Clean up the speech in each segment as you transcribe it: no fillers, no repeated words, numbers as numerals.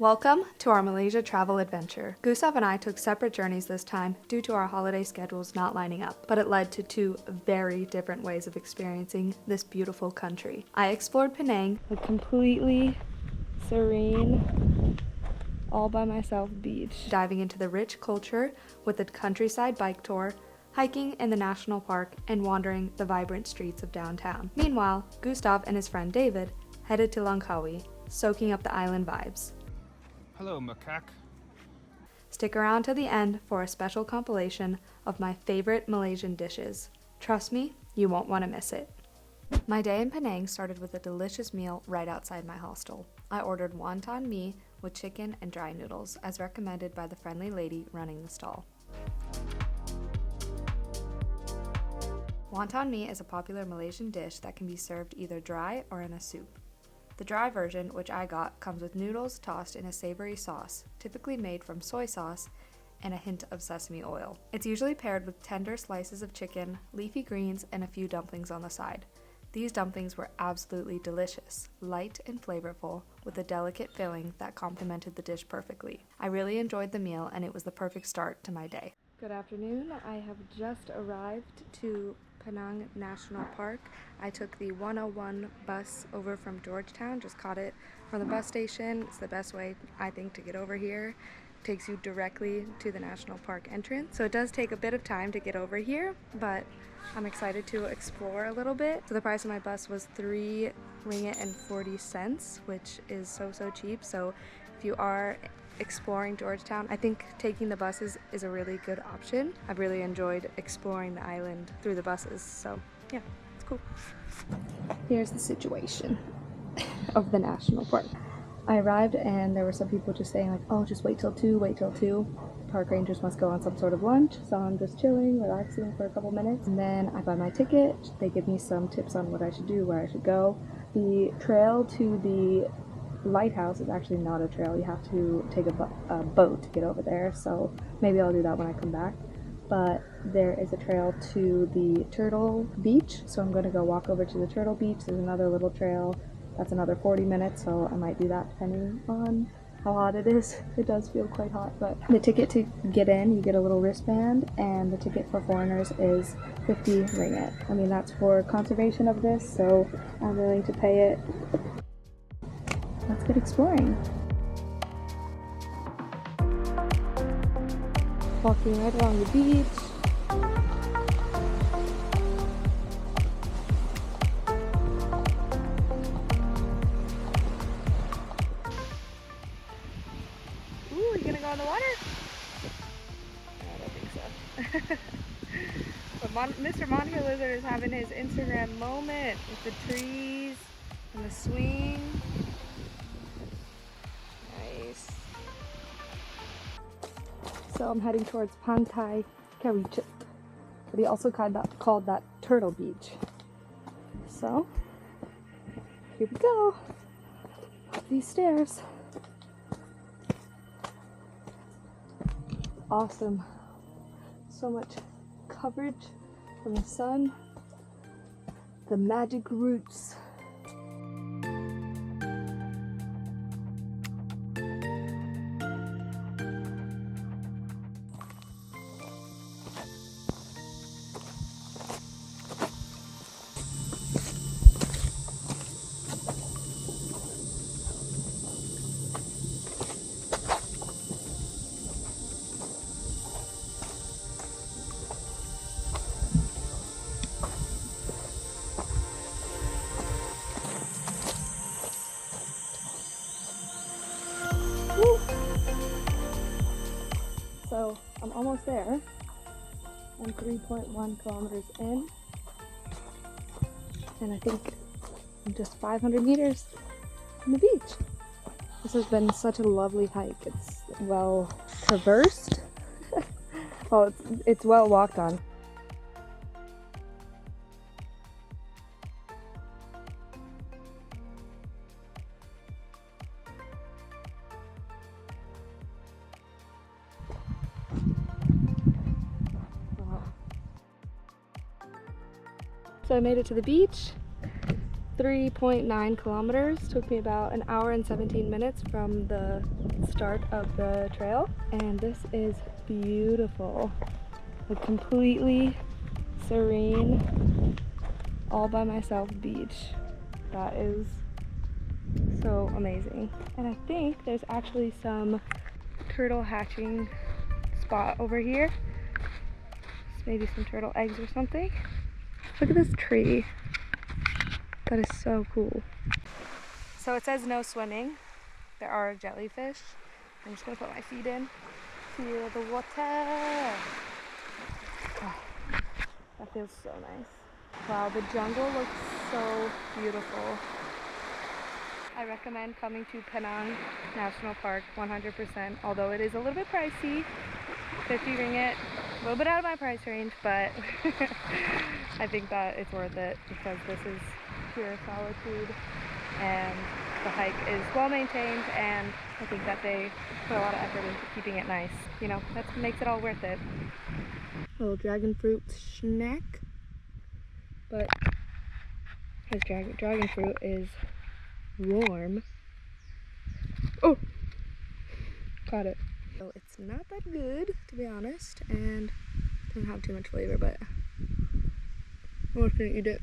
Welcome to our Malaysia travel adventure. Gustav and I took separate journeys this time due to our holiday schedules not lining up, but it led to two very different ways of experiencing this beautiful country. I explored Penang, a completely serene, all by myself beach, diving into the rich culture with a countryside bike tour, hiking in the national park, and wandering the vibrant streets of downtown. Meanwhile, Gustav and his friend David headed to Langkawi, soaking up the island vibes. Hello, macaque. Stick around to the end for a special compilation of my favorite Malaysian dishes. Trust me, you won't want to miss it. My day in Penang started with a delicious meal right outside my hostel. I ordered Wan Mee with chicken and dry noodles, as recommended by the friendly lady running the stall. Wonton mee is a popular Malaysian dish that can be served either dry or in a soup. The dry version, which I got, comes with noodles tossed in a savory sauce, typically made from soy sauce and a hint of sesame oil. It's usually paired with tender slices of chicken, leafy greens, and a few dumplings on the side. These dumplings were absolutely delicious, light and flavorful, with a delicate filling that complemented the dish perfectly. I really enjoyed the meal, and it was the perfect start to my day. Good afternoon. I have just arrived to Penang National Park. I took the 101 bus over from Georgetown, just caught it from the bus station. It's the best way, I think, to get over here. It takes you directly to the national park entrance. So it does take a bit of time to get over here, but I'm excited to explore a little bit. So the price of my bus was 3 ringgit and 40 cents, which is so cheap. So if you are exploring Georgetown, I think taking the buses is a really good option. I've really enjoyed exploring the island through the buses, so yeah, it's cool. Here's the situation of the national park. I arrived and there were some people just saying like, oh, just wait till 2, wait till 2. Park rangers must go on some sort of lunch, so I'm just chilling, relaxing for a couple minutes, and then I buy my ticket. They give me some tips on what I should do, where I should go. The trail to the lighthouse is actually not a trail. You have to take a boat to get over there, so maybe I'll do that when I come back. But there is a trail to the turtle beach, so I'm going to go walk over to the turtle beach. There's another little trail that's another 40 minutes, so I might do that depending on how hot it is. It does feel quite hot, but the ticket to get in, you get a little wristband, and the ticket for foreigners is 50 ringgit. I mean, that's for conservation of this, so I'm willing to pay it. Let's get exploring. Walking right along the beach. Ooh, are you gonna go in the water? I don't think so. But Mr. Monitor Lizard is having his Instagram moment with the trees and the swing. So I'm heading towards Pantai Kerichip, but he also called that Turtle Beach. So here we go, up these stairs. Awesome, so much coverage from the sun, the magic roots. So I'm almost there. I'm 3.1 kilometers in, and I think I'm just 500 meters from the beach. This has been such a lovely hike. It's well traversed. Well, it's well walked on. So I made it to the beach, 3.9 kilometers. Took me about an hour and 17 minutes from the start of the trail. And this is beautiful. A completely serene, all by myself beach. That is so amazing. And I think there's actually some turtle hatching spot over here. Maybe some turtle eggs or something. Look at this tree. That is so cool. So it says no swimming. There are jellyfish. I'm just gonna put my feet in. Feel the water. Oh, that feels so nice. Wow, the jungle looks so beautiful. I recommend coming to Penang National Park 100%, although it is a little bit pricey. 50 ringgit, a little bit out of my price range, but I think that it's worth it because this is pure solitude and the hike is well maintained, and I think that they put a lot of effort into keeping it nice. You know, that makes it all worth it. Little dragon fruit snack, but this dragon fruit is warm. Oh, caught it. So it's not that good, to be honest, and doesn't have too much flavor, but I'm just gonna eat it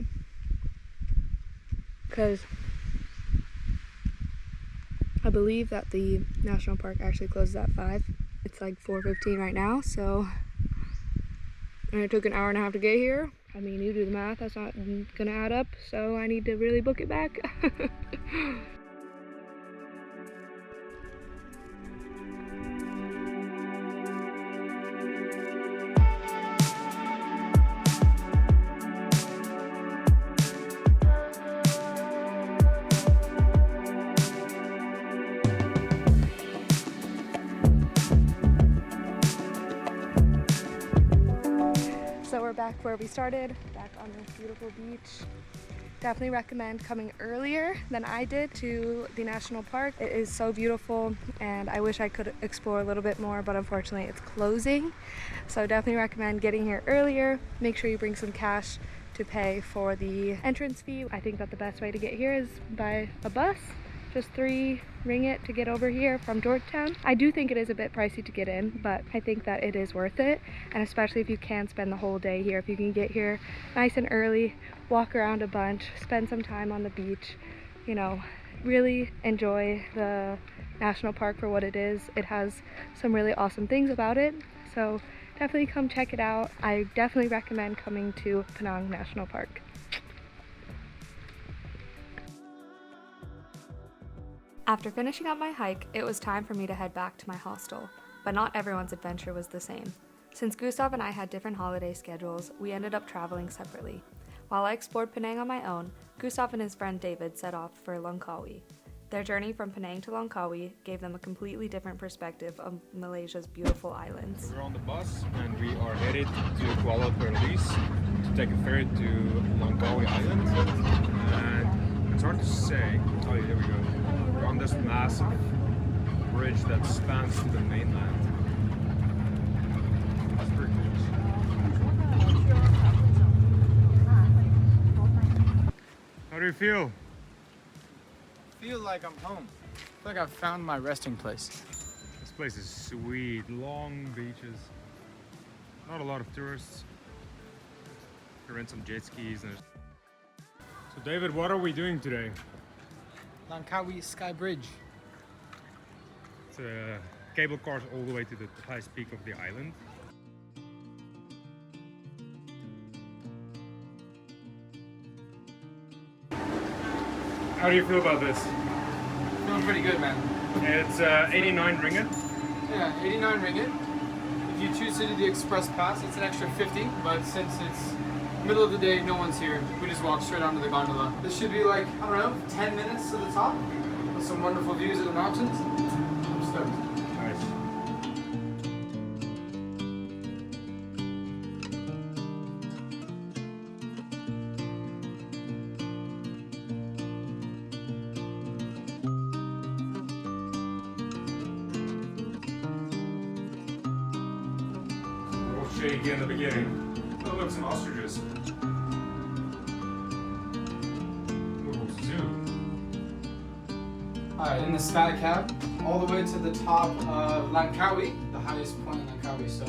because I believe that the national park actually closes at 5. It's like 4:15 right now, so, and it took an hour and a half to get here. I mean, you do the math, that's not gonna add up, so I need to really book it back. So we're back where we started, back on this beautiful beach. Definitely recommend coming earlier than I did to the national park. It is so beautiful and I wish I could explore a little bit more, but unfortunately it's closing. So definitely recommend getting here earlier. Make sure you bring some cash to pay for the entrance fee. I think that the best way to get here is by a bus. Just 3 ringgit to get over here from Georgetown. I do think it is a bit pricey to get in, but I think that it is worth it. And especially if you can spend the whole day here. If you can get here nice and early, walk around a bunch, spend some time on the beach, you know, really enjoy the national park for what it is. It has some really awesome things about it. So definitely come check it out. I definitely recommend coming to Penang National Park. After finishing up my hike, it was time for me to head back to my hostel, but not everyone's adventure was the same. Since Gustav and I had different holiday schedules, we ended up traveling separately. While I explored Penang on my own, Gustav and his friend David set off for Langkawi. Their journey from Penang to Langkawi gave them a completely different perspective of Malaysia's beautiful islands. We're on the bus and we are headed to Kuala Perlis to take a ferry to Langkawi Island. And it's hard to say. Oh, yeah, there we go. We're on this massive bridge that spans to the mainland. That's pretty cool. How do you feel? Feel like I'm home. I feel like I've found my resting place. This place is sweet. Long beaches. Not a lot of tourists. You rent some jet skis. So David, what are we doing today? Langkawi Sky Bridge. It's cable cars all the way to the highest peak of the island. How do you feel about this? Feeling pretty good, man. It's 89 ringgit. Yeah, 89 ringgit. If you choose to do the express pass, it's an extra 50, but since it's middle of the day, no one's here. We just walk straight onto the gondola. This should be like, I don't know, 10 minutes to the top with some wonderful views of the mountains. I'm stoked. Nice. A little shaky in the beginning. Oh, look, some ostriches. Noodles. Alright, in the sky cab, all the way to the top of Langkawi, the highest point in Langkawi. So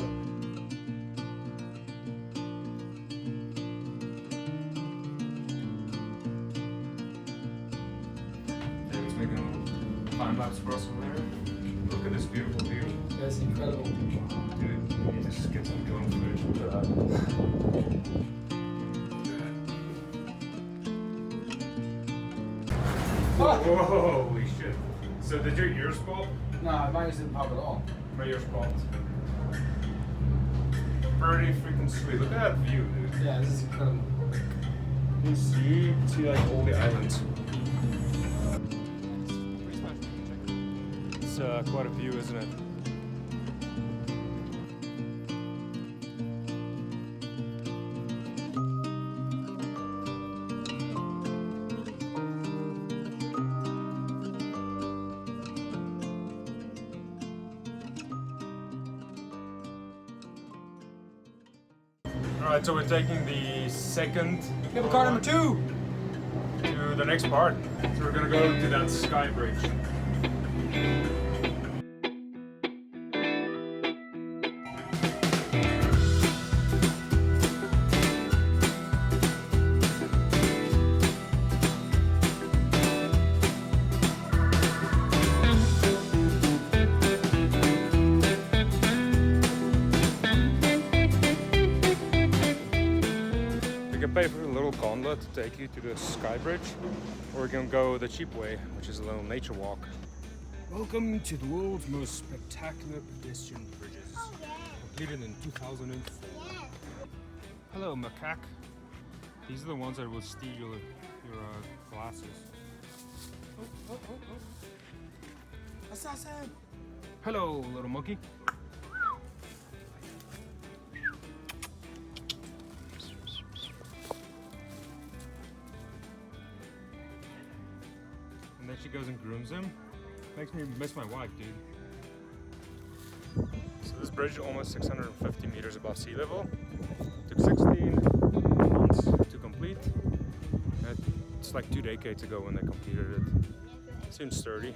David's making a time lapse for us over there. Look at this beautiful view. that's incredible. Dude, we need to just get some drone footage. Look at that. Whoa, holy shit. So did your ears pop? No, mine didn't pop at all. My ears popped. Pretty freaking sweet. Look at that view, dude. Yeah, this is incredible. You can see like all the islands. It's quite a view, isn't it? Alright, so we're taking the second Car number 2! to the next part. So we're gonna go to that sky bridge. You can pay for a little gondola to take you to the sky bridge, or you can go the cheap way, which is a little nature walk. Welcome to the world's most spectacular pedestrian bridges, completed in 2004. Hello, macaque. These are the ones that will steal your glasses. Assassin! Hello, little monkey. And then she goes and grooms him. Makes me miss my wife, dude. So this bridge is almost 650 meters above sea level. Took 16 months to complete. It's like 2 decades ago when they completed it. Seems sturdy.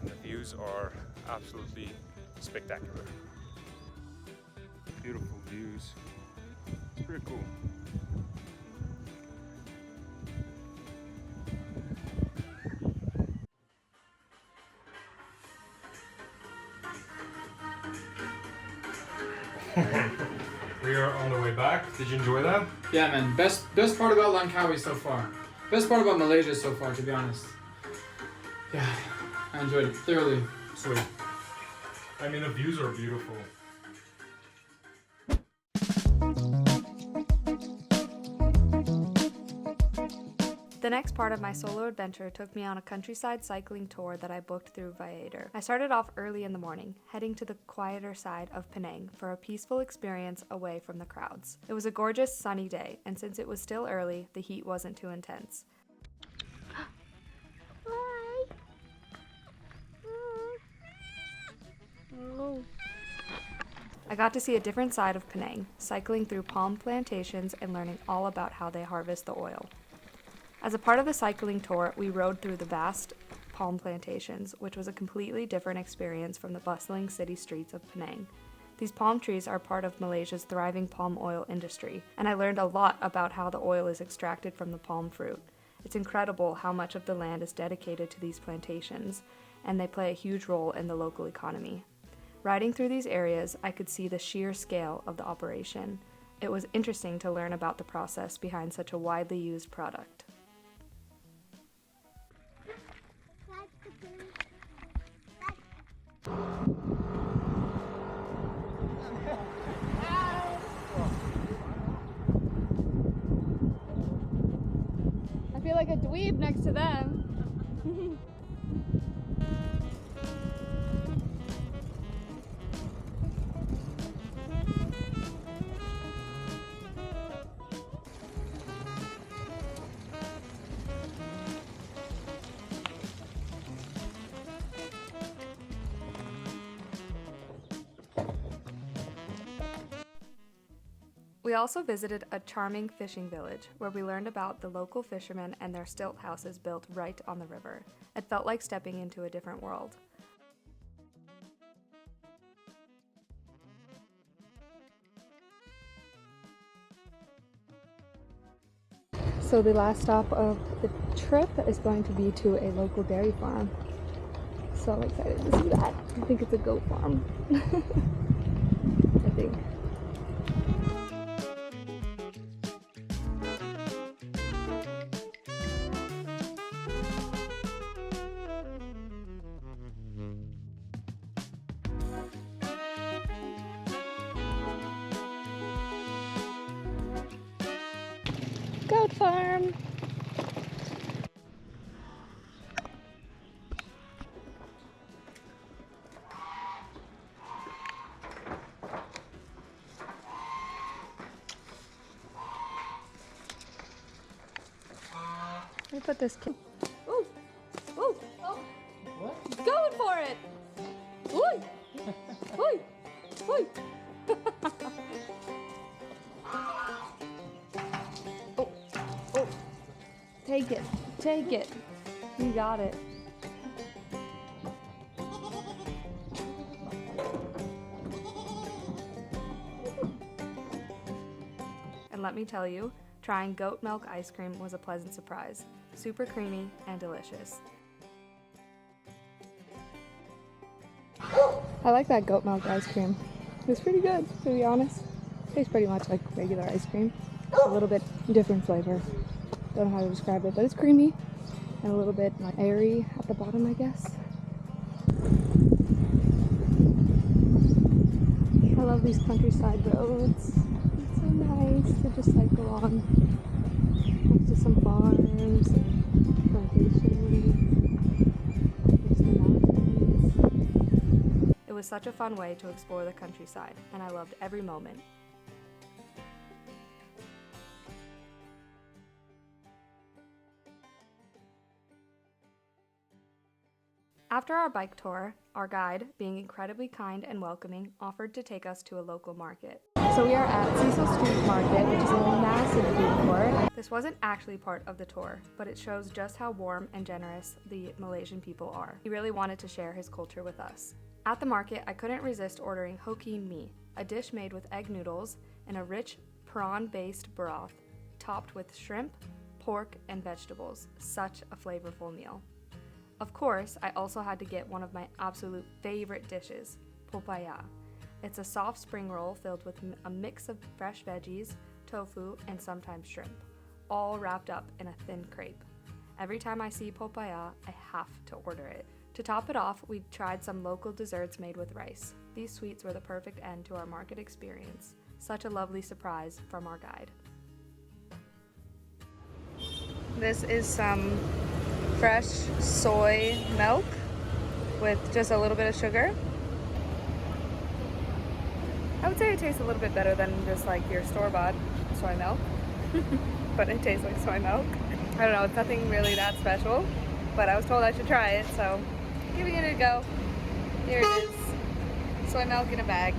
And the views are absolutely spectacular. Beautiful views. It's pretty cool. We are on the way back. Did you enjoy that? Yeah, man. Best part about Langkawi so far. Best part about Malaysia so far, to be honest. Yeah, I enjoyed it thoroughly. Sweet. I mean, the views are beautiful. The next part of my solo adventure took me on a countryside cycling tour that I booked through Viator. I started off early in the morning, heading to the quieter side of Penang for a peaceful experience away from the crowds. It was a gorgeous sunny day, and since it was still early, the heat wasn't too intense. I got to see a different side of Penang, cycling through palm plantations and learning all about how they harvest the oil. As a part of the cycling tour, we rode through the vast palm plantations, which was a completely different experience from the bustling city streets of Penang. These palm trees are part of Malaysia's thriving palm oil industry, and I learned a lot about how the oil is extracted from the palm fruit. It's incredible how much of the land is dedicated to these plantations, and they play a huge role in the local economy. Riding through these areas, I could see the sheer scale of the operation. It was interesting to learn about the process behind such a widely used product. I feel like a dweeb next to them. We also visited a charming fishing village where we learned about the local fishermen and their stilt houses built right on the river. It felt like stepping into a different world. So the last stop of the trip is going to be to a local dairy farm. So I'm excited to see that. I think it's a goat farm. I think. Goat farm. Let me put this. Ooh, ooh, oh! What? Going for it! Ooh, ooh, ooh! Oh, oh! Take it, take it! You got it. And let me tell you, trying goat milk ice cream was a pleasant surprise. Super creamy and delicious. I like that goat milk ice cream. It's pretty good, to be honest. Tastes pretty much like regular ice cream. A little bit different flavor. Don't know how to describe it, but it's creamy and a little bit like airy at the bottom, I guess. I love these countryside roads. It's so nice to just like go on next to some farms and plantations, next to mountains. It was such a fun way to explore the countryside, and I loved every moment. After our bike tour, our guide, being incredibly kind and welcoming, offered to take us to a local market. So we are at Cecil Street Market, which is a massive food court. This wasn't actually part of the tour, but it shows just how warm and generous the Malaysian people are. He really wanted to share his culture with us. At the market, I couldn't resist ordering Hokkien Mee, a dish made with egg noodles and a rich prawn-based broth, topped with shrimp, pork, and vegetables. Such a flavorful meal. Of course, I also had to get one of my absolute favorite dishes, popaya. It's a soft spring roll filled with a mix of fresh veggies, tofu, and sometimes shrimp, all wrapped up in a thin crepe. Every time I see popaya, I have to order it. To top it off, we tried some local desserts made with rice. These sweets were the perfect end to our market experience. Such a lovely surprise from our guide. This is some fresh soy milk with just a little bit of sugar. I would say it tastes a little bit better than just like your store-bought soy milk, but it tastes like soy milk. I don't know, it's nothing really that special, but I was told I should try it, so giving it a go. Here it is, soy milk in a bag.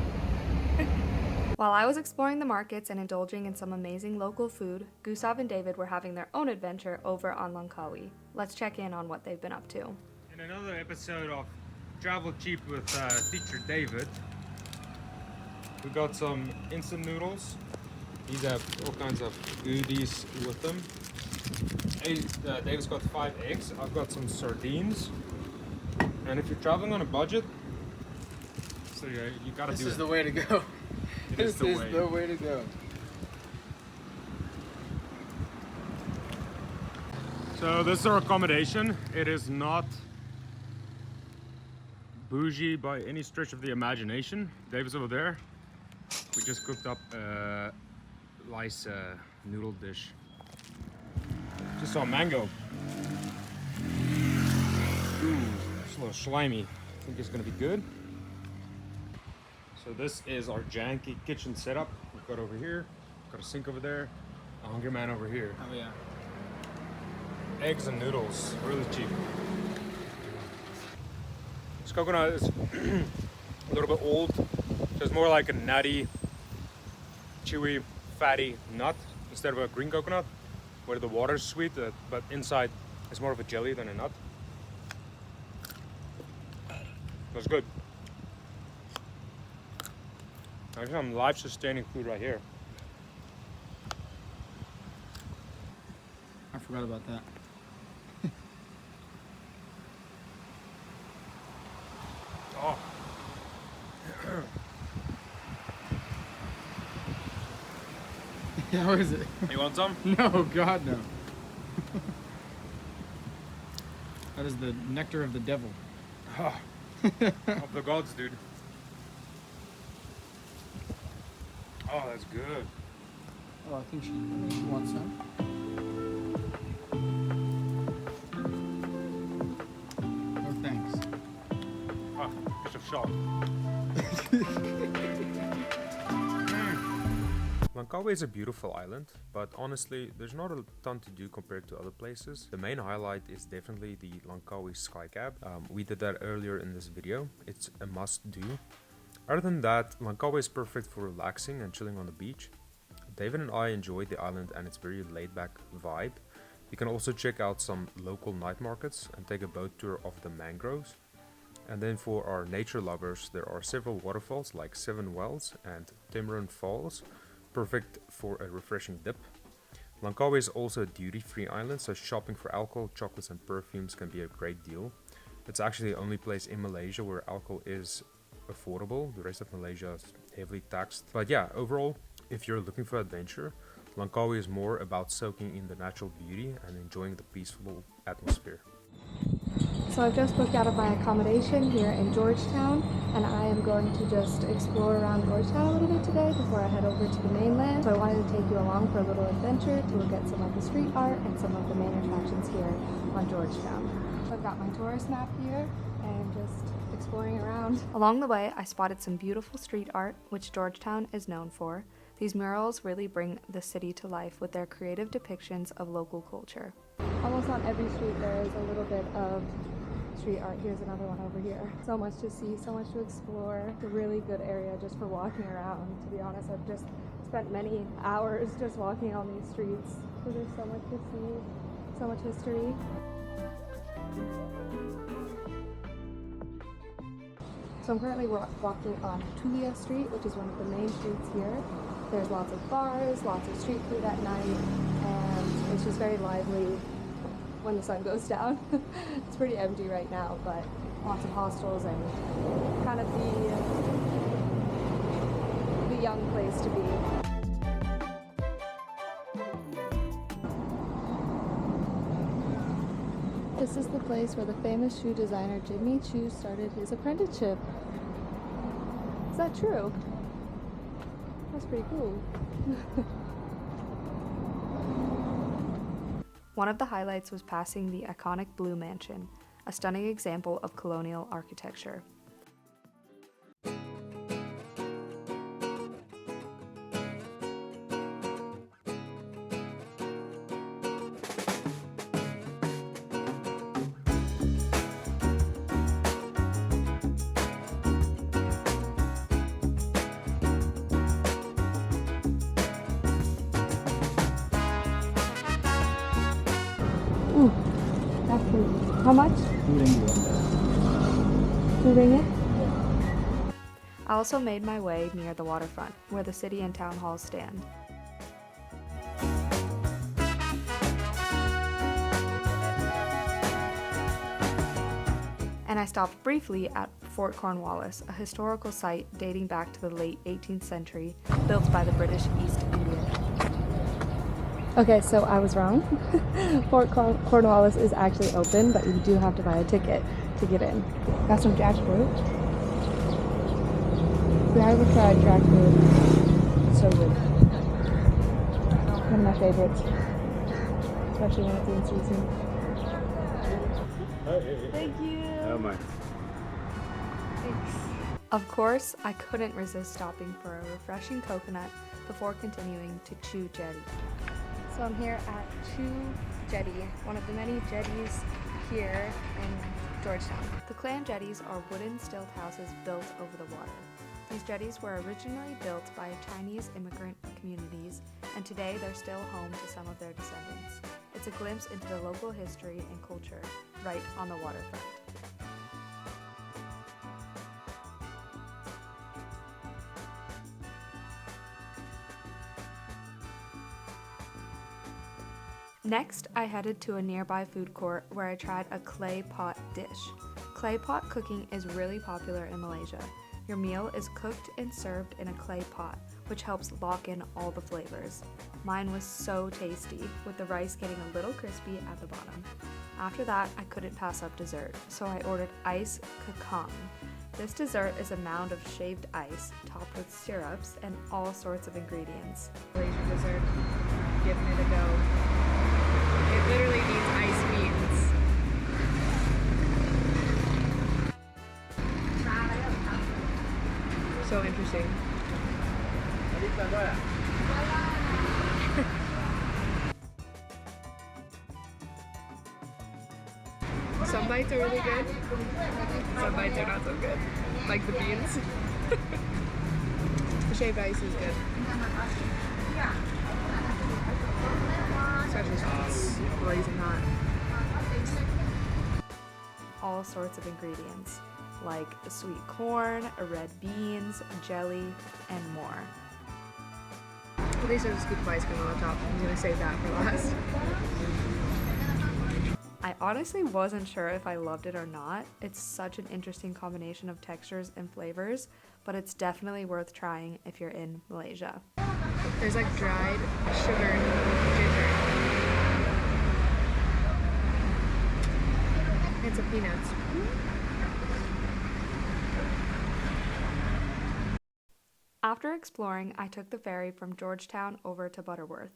While I was exploring the markets and indulging in some amazing local food, Gustav and David were having their own adventure over on Langkawi. Let's check in on what they've been up to. In another episode of Travel Cheap with teacher David, we got some instant noodles. These have all kinds of goodies with them. David's got 5 eggs. I've got some sardines. And if you're traveling on a budget, so you gotta do it. This is the way to go. This is the way to go. So this is our accommodation. It is not bougie by any stretch of the imagination. David's over there. We just cooked up a nice noodle dish. Just saw mango. Ooh, it's a little slimy. I think it's gonna be good. So this is our janky kitchen setup. We've got over here, got a sink over there, a hungry man over here. Oh yeah. Eggs and noodles, really cheap. This coconut is a little bit old, so it's more like a nutty, chewy fatty nut instead of a green coconut, where the water is sweet, but inside it's more of a jelly than a nut. That's good. Actually, some life-sustaining food right here. I forgot about that. Oh. How is it? You want some? No, God, no. That is the nectar of the devil. Oh. Of the gods, dude. Oh, that's good. Oh, I think she wants some. No thanks. Ah, piece of shot. Langkawi is a beautiful island, but honestly, there's not a ton to do compared to other places. The main highlight is definitely the Langkawi Sky Cab. We did that earlier in this video. It's a must do. Other than that, Langkawi is perfect for relaxing and chilling on the beach. David and I enjoyed the island and its very laid-back vibe. You can also check out some local night markets and take a boat tour of the mangroves. And then for our nature lovers, there are several waterfalls like Seven Wells and Timuron Falls, perfect for a refreshing dip. Langkawi is also a duty-free island, so shopping for alcohol, chocolates and perfumes can be a great deal. It's actually the only place in Malaysia where alcohol is affordable. The rest of Malaysia is heavily taxed. But yeah, overall, if you're looking for adventure, Langkawi is more about soaking in the natural beauty and enjoying the peaceful atmosphere. So I've just booked out of my accommodation here in Georgetown, and I am going to just explore around Georgetown a little bit today before I head over to the mainland. So I wanted to take you along for a little adventure to look at some of the street art and some of the main attractions here on Georgetown. So I've got my tourist map here and just exploring around. Along the way, I spotted some beautiful street art, which Georgetown is known for. These murals really bring the city to life with their creative depictions of local culture. Almost on every street there is a little bit of street art. Here's another one over here. So much to see, so much to explore. It's a really good area just for walking around. To be honest, I've just spent many hours just walking on these streets. So there's so much to see, so much history. So I'm currently walking on Tulia Street, which is one of the main streets here. There's lots of bars, lots of street food at night, and it's just very lively when the sun goes down. It's pretty empty right now, but lots of hostels and kind of the young place to be. This is the place where the famous shoe designer Jimmy Choo started his apprenticeship. Is that true? That's pretty cool. One of the highlights was passing the iconic Blue Mansion, a stunning example of colonial architecture. Ooh, that's pretty. How much? 2 ringgit. I also made my way near the waterfront, where the city and town halls stand. And I stopped briefly at Fort Cornwallis, a historical site dating back to the late 18th century, built by the British East India. Okay, so I was wrong. Fort Cornwallis is actually open, but you do have to buy a ticket to get in. Got some jackfruit. I haven't tried jackfruit. So good. One of my favorites, especially when it's in season. Thank you. How much? Thanks. Of course, I couldn't resist stopping for a refreshing coconut before continuing to Chaw Jetty. So I'm here at Chaw Jetty, one of the many jetties here in Georgetown. The clan jetties are wooden stilt houses built over the water. These jetties were originally built by Chinese immigrant communities, and today they're still home to some of their descendants. It's a glimpse into the local history and culture right on the waterfront. Next, I headed to a nearby food court where I tried a clay pot dish. Clay pot cooking is really popular in Malaysia. Your meal is cooked and served in a clay pot, which helps lock in all the flavors. Mine was so tasty, with the rice getting a little crispy at the bottom. After that, I couldn't pass up dessert, so I ordered ice kakang. This dessert is a mound of shaved ice, topped with syrups and all sorts of ingredients. Malaysian dessert, giving it a go. It literally needs ice beans. So interesting. Some bites are really good, some bites are not so good. Like the beans. The shaved ice is good. Especially since it's blazing hot. All sorts of ingredients, like sweet corn, red beans, jelly, and more. At least there's a scoop of ice cream on the top. I'm gonna save that for last. I honestly wasn't sure if I loved it or not. It's such an interesting combination of textures and flavors, but it's definitely worth trying if you're in Malaysia. There's like dried sugar ginger. It's a peanuts. After exploring, I took the ferry from Georgetown over to Butterworth.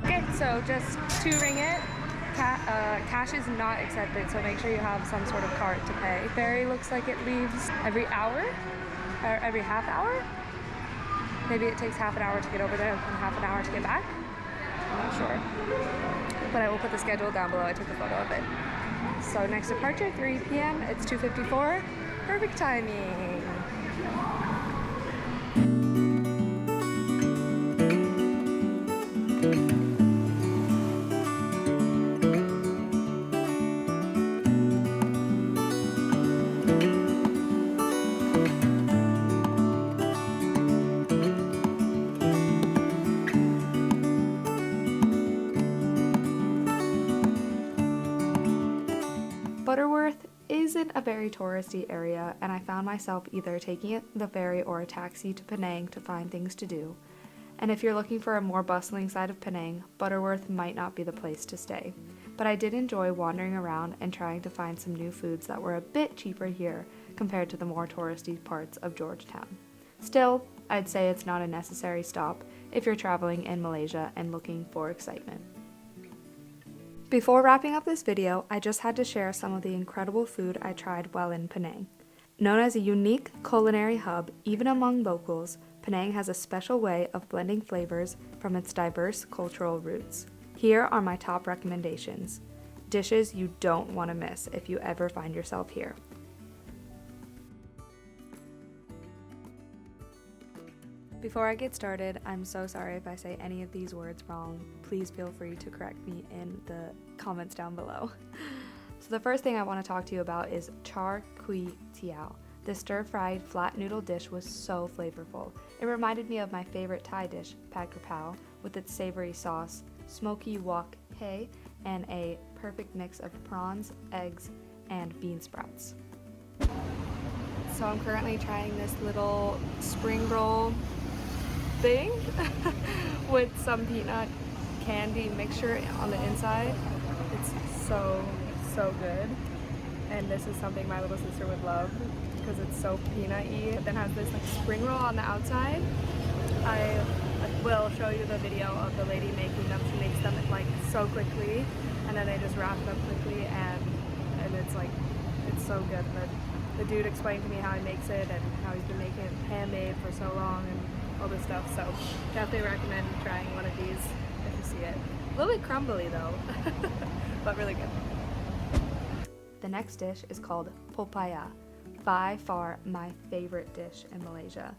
Okay, so just 2 ringgit. Cash is not accepted, so make sure you have some sort of card to pay. Ferry looks like it leaves every hour, or every half hour. Maybe it takes half an hour to get over there and half an hour to get back. I'm not sure. But I will put the schedule down below. I took a photo of it. So next departure, 3 p.m. It's 2:54. Perfect timing. Butterworth isn't a very touristy area, and I found myself either taking the ferry or a taxi to Penang to find things to do. And if you're looking for a more bustling side of Penang, Butterworth might not be the place to stay. But I did enjoy wandering around and trying to find some new foods that were a bit cheaper here compared to the more touristy parts of Georgetown. Still, I'd say it's not a necessary stop if you're traveling in Malaysia and looking for excitement. Before wrapping up this video, I just had to share some of the incredible food I tried while in Penang. Known as a unique culinary hub, even among locals, Penang has a special way of blending flavors from its diverse cultural roots. Here are my top recommendations. Dishes you don't want to miss if you ever find yourself here. Before I get started, I'm so sorry if I say any of these words wrong. Please feel free to correct me in the comments down below. So the first thing I want to talk to you about is char kway teow. This stir-fried flat noodle dish was so flavorful. It reminded me of my favorite Thai dish, pad krapao, with its savory sauce, smoky wok hei, and a perfect mix of prawns, eggs, and bean sprouts. So I'm currently trying this little spring roll thing with some peanut candy mixture on the inside. It's so good, and this is something my little sister would love because it's so peanut-y. It then has this like spring roll on the outside. I will show you the video of the lady making them. She makes them like so quickly, and then they just wrap them quickly, and it's like, it's so good. But the dude explained to me how he makes it and how he's been making it handmade for so long and all this stuff, so definitely recommend trying one of these if you see it. A little bit crumbly though, but really good. The next dish is called popaya. by far my favorite dish in Malaysia.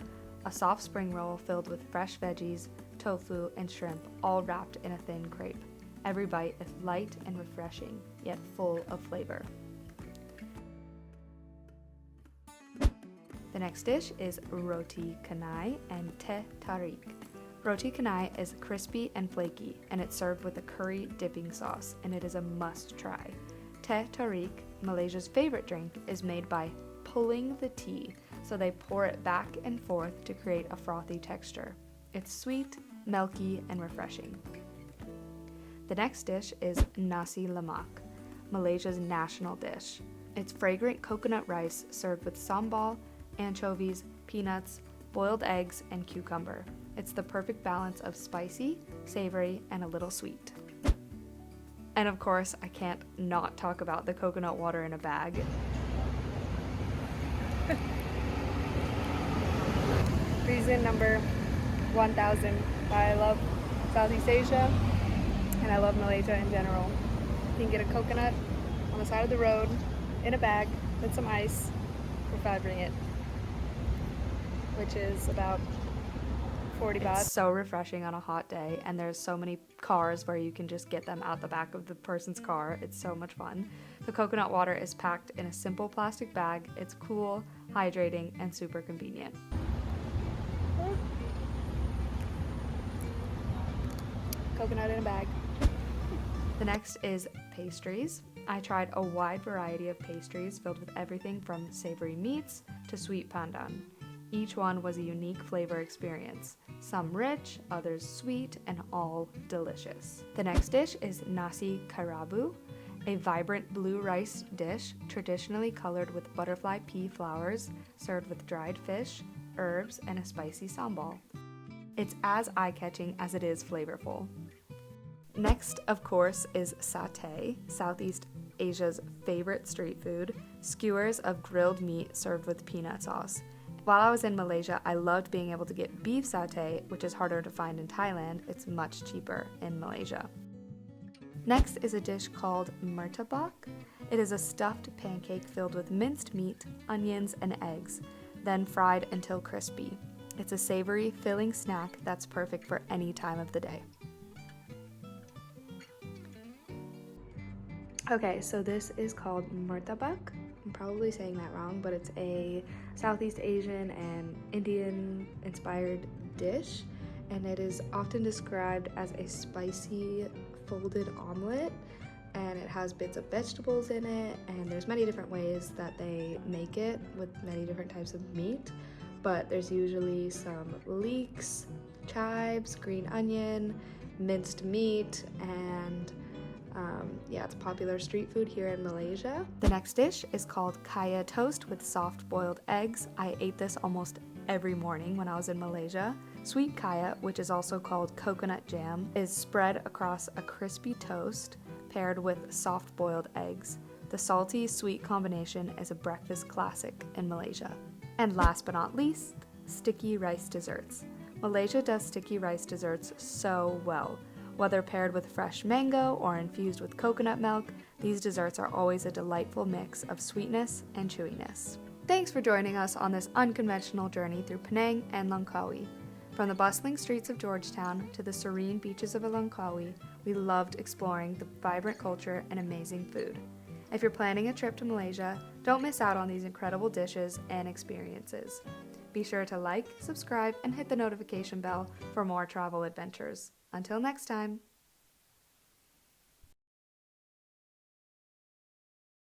A soft spring roll filled with fresh veggies, tofu, and shrimp, all wrapped in a thin crepe. Every bite is light and refreshing, yet full of flavor. The next dish is roti canai and teh tarik. Roti canai is crispy and flaky, and it's served with a curry dipping sauce, and it is a must try. Teh tarik, Malaysia's favorite drink, is made by pulling the tea, so they pour it back and forth to create a frothy texture. It's sweet, milky, and refreshing. The next dish is nasi lemak, Malaysia's national dish. It's fragrant coconut rice served with sambal, anchovies, peanuts, boiled eggs, and cucumber. It's the perfect balance of spicy, savory, and a little sweet. And of course, I can't not talk about the coconut water in a bag. Reason number 1000. I love Southeast Asia and I love Malaysia in general. You can get a coconut on the side of the road in a bag with some ice for 5 ringgit, which is about 40 baht. It's so refreshing on a hot day, and there's so many cars where you can just get them out the back of the person's car. It's so much fun. The coconut water is packed in a simple plastic bag. It's cool, hydrating, and super convenient. Coconut in a bag. The next is pastries. I tried a wide variety of pastries filled with everything from savory meats to sweet pandan. Each one was a unique flavor experience. Some rich, others sweet, and all delicious. The next dish is nasi kerabu, a vibrant blue rice dish traditionally colored with butterfly pea flowers, served with dried fish, herbs, and a spicy sambal. It's as eye-catching as it is flavorful. Next, of course, is satay, Southeast Asia's favorite street food, skewers of grilled meat served with peanut sauce. While I was in Malaysia, I loved being able to get beef satay, which is harder to find in Thailand. It's much cheaper in Malaysia. Next is a dish called murtabak. It is a stuffed pancake filled with minced meat, onions, and eggs, then fried until crispy. It's a savory, filling snack that's perfect for any time of the day. Okay, so this is called murtabak. I'm probably saying that wrong, but it's a Southeast Asian and Indian inspired dish, and it is often described as a spicy folded omelet, and it has bits of vegetables in it, and there's many different ways that they make it with many different types of meat, but there's usually some leeks, chives, green onion, minced meat, and it's popular street food here in Malaysia. The next dish is called kaya toast with soft boiled eggs. I ate this almost every morning when I was in Malaysia. Sweet kaya, which is also called coconut jam, is spread across a crispy toast paired with soft boiled eggs. The salty sweet combination is a breakfast classic in Malaysia. And last but not least, sticky rice desserts. Malaysia does sticky rice desserts so well. Whether paired with fresh mango or infused with coconut milk, these desserts are always a delightful mix of sweetness and chewiness. Thanks for joining us on this unconventional journey through Penang and Langkawi. From the bustling streets of Georgetown to the serene beaches of Langkawi, we loved exploring the vibrant culture and amazing food. If you're planning a trip to Malaysia, don't miss out on these incredible dishes and experiences. Be sure to like, subscribe, and hit the notification bell for more travel adventures. Until next time.